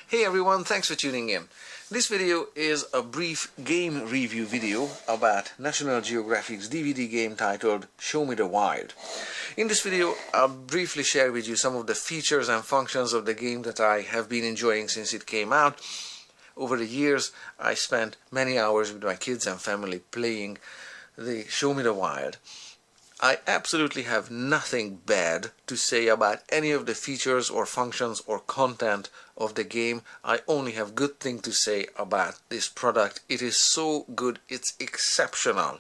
Hey everyone, thanks for tuning in. This video is a brief game review video about National Geographic's DVD game titled Show Me the Wild. In this video, I'll briefly share with you some of the features and functions of the game that I have been enjoying since it came out. Over the years, I spent many hours with my kids and family playing the Show Me the Wild. I absolutely have nothing bad to say about any of the features or functions or content of the game. I only have good things to say about this product. It is so good, it's exceptional.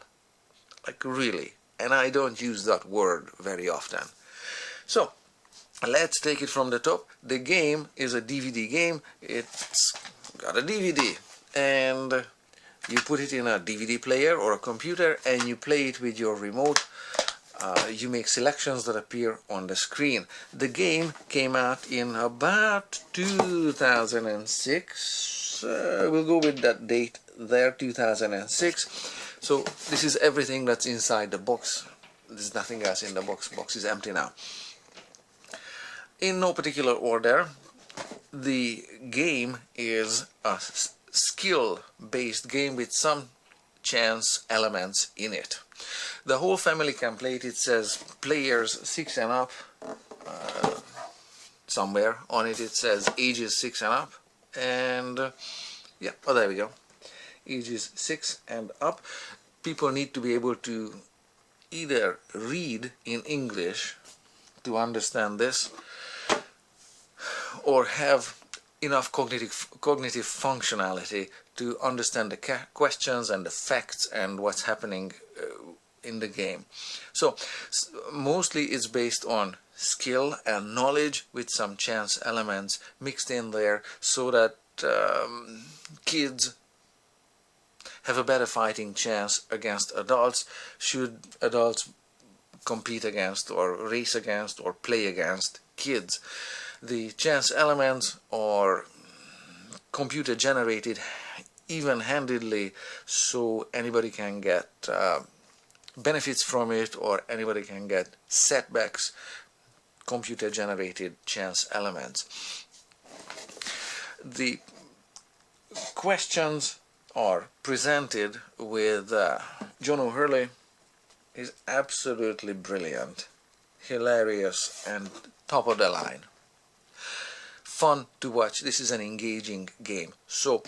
Like really. And I don't use that word very often. So, let's take it from the top. The game is a DVD game. It's got a DVD. And you put it in a DVD player or a computer and you play it with your remote. You make selections that appear on the screen. The game came out in about 2006. We'll go with that date there, 2006. So this is everything that's inside the box. There's nothing else in the box. The box is empty now. In no particular order, the game is a skill-based game with some chance elements in it. The whole family can play it. It says players 6 and up. Somewhere on it says ages 6 and up. And yeah, oh, there we go. Ages 6 and up. People need to be able to either read in English to understand this, or have enough cognitive functionality to understand the questions and the facts and what's happening in the game. So mostly it's based on skill and knowledge with some chance elements mixed in there, so that kids have a better fighting chance against adults should adults compete against or race against or play against kids. The chance elements are computer generated even-handedly, so anybody can get benefits from it, or anybody can get setbacks. Computer generated chance elements. The questions are presented with John O'Hurley. Is absolutely brilliant, hilarious, and top of the line. Fun to watch. This is an engaging game. So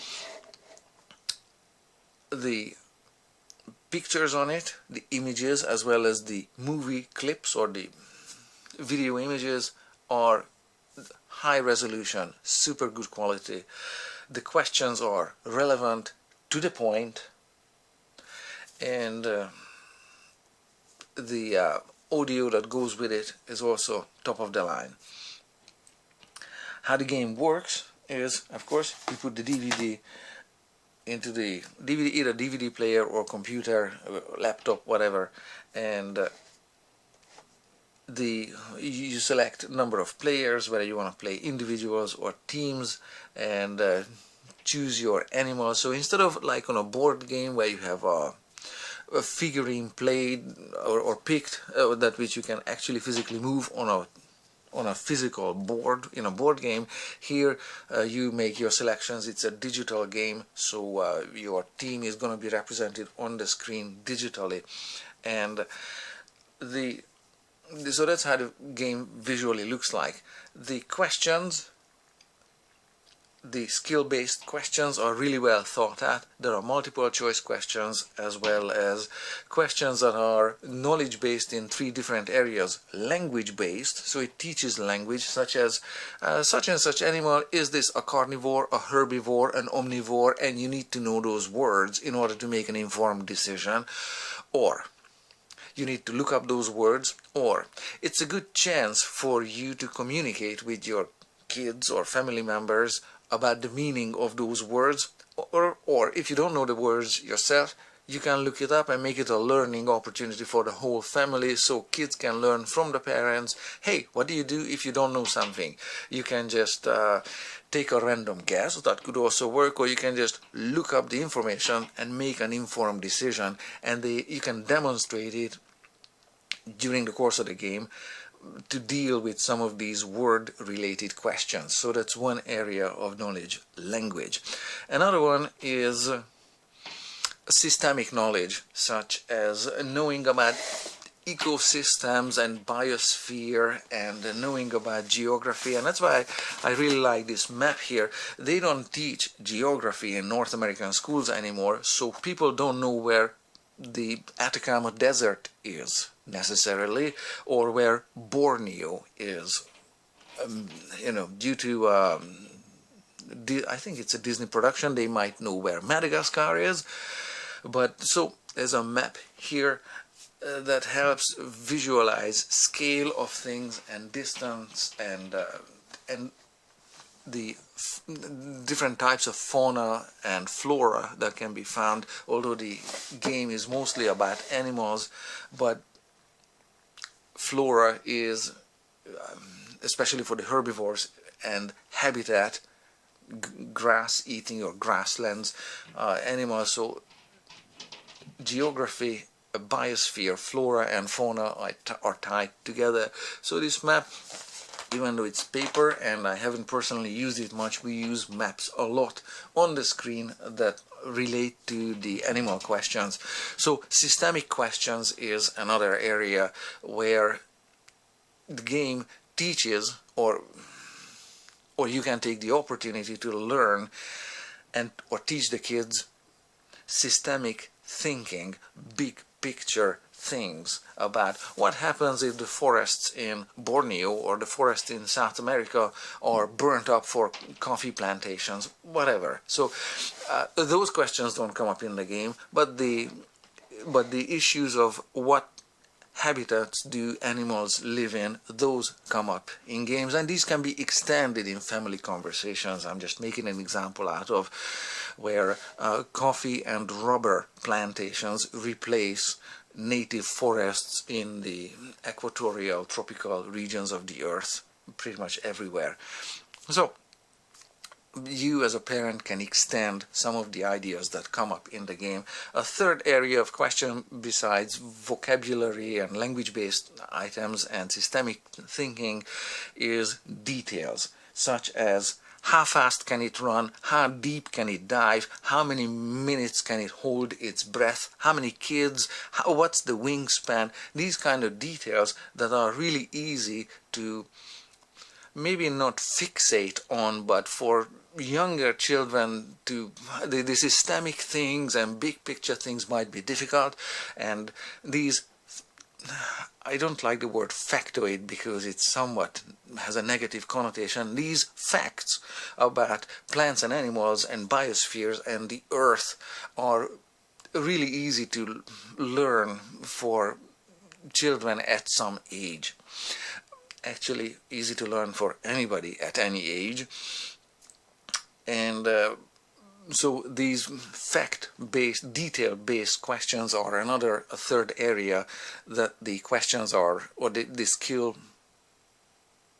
the pictures on it, the images, as well as the movie clips or the video images, are high resolution, super good quality. The questions are relevant, to the point, and the audio that goes with it is also top of the line. How the game works is, of course, you put the DVD into the either DVD player or computer, laptop, whatever, and you select number of players, whether you want to play individuals or teams, and choose your animal. So instead of like on a board game where you have a figurine played or picked, that which you can actually physically move on a physical board in a board game, here you make your selections. It's a digital game, so your team is going to be represented on the screen digitally, and so that's how the game visually looks like. The questions, the skill-based questions, are really well thought out. There are multiple choice questions, as well as questions that are knowledge-based in 3 different areas. Language-based, so it teaches language, such as such and such animal, is this a carnivore, a herbivore, an omnivore, and you need to know those words in order to make an informed decision. Or you need to look up those words, or it's a good chance for you to communicate with your kids or family members about the meaning of those words, or if you don't know the words yourself, you can look it up and make it a learning opportunity for the whole family, so kids can learn from the parents. Hey, what do you do if you don't know something? You can just take a random guess. That could also work, or you can just look up the information and make an informed decision, and you can demonstrate it during the course of the game to deal with some of these word-related questions. So that's one area of knowledge, language. Another one is systemic knowledge, such as knowing about ecosystems and biosphere and knowing about geography. And that's why I really like this map here. They don't teach geography in North American schools anymore, so people don't know where the Atacama Desert is necessarily, or where Borneo is. Due to I think it's a Disney production, they might know where Madagascar is. But so there's a map here that helps visualize scale of things and distance and the different types of fauna and flora that can be found, although the game is mostly about animals, but flora is, especially for the herbivores and habitat, grass eating or grasslands animals. So geography, biosphere, flora and fauna are tied together. So this map, even though it's paper and I haven't personally used it much, we use maps a lot on the screen that relate to the animal questions. So systemic questions is another area where the game teaches, or you can take the opportunity to learn or teach the kids systemic thinking, big picture things about what happens if the forests in Borneo or the forests in South America are burnt up for coffee plantations, whatever. So those questions don't come up in the game, but the issues of what habitats do animals live in, those come up in games, and these can be extended in family conversations. I'm just making an example out of where coffee and rubber plantations replace native forests in the equatorial tropical regions of the earth, pretty much everywhere. So you as a parent can extend some of the ideas that come up in the game. A third area of question, besides vocabulary and language-based items and systemic thinking, is details, such as how fast can it run, how deep can it dive, how many minutes can it hold its breath, how many kids, what's the wingspan. These kind of details that are really easy to maybe not fixate on, but for younger children to the systemic things and big picture things might be difficult. And these, I don't like the word factoid because it somewhat has a negative connotation. These facts about plants and animals and biospheres and the earth are really easy to learn for children at some age. Actually easy to learn for anybody at any age. And so these fact-based, detail-based questions are a third area that the questions are, or the skill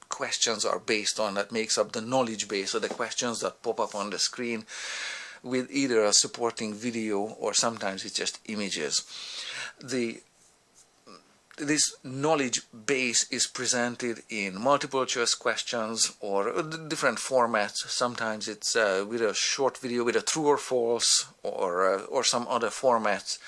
questions are based on, that makes up the knowledge base, or the questions that pop up on the screen with either a supporting video or sometimes it's just images. This knowledge base is presented in multiple choice questions or different formats. Sometimes it's with a short video with a true or false or some other formats,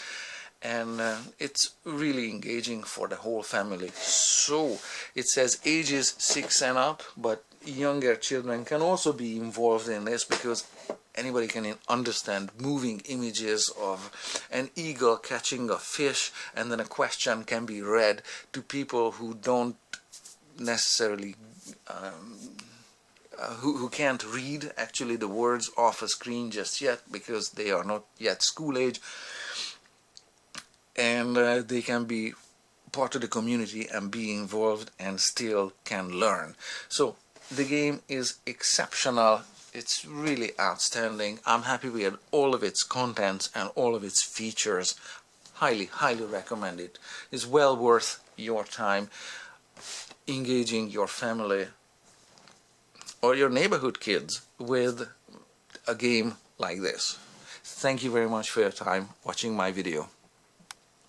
and it's really engaging for the whole family. So it says ages 6 and up, but younger children can also be involved in this because anybody can understand moving images of an eagle catching a fish, and then a question can be read to people who don't necessarily who can't read actually the words off a screen just yet because they are not yet school age, and they can be part of the community and be involved and still can learn. So the game is exceptional. It's really outstanding. I'm happy with all of its contents and all of its features. Highly, highly recommend it. It's well worth your time engaging your family or your neighborhood kids with a game like this. Thank you very much for your time watching my video.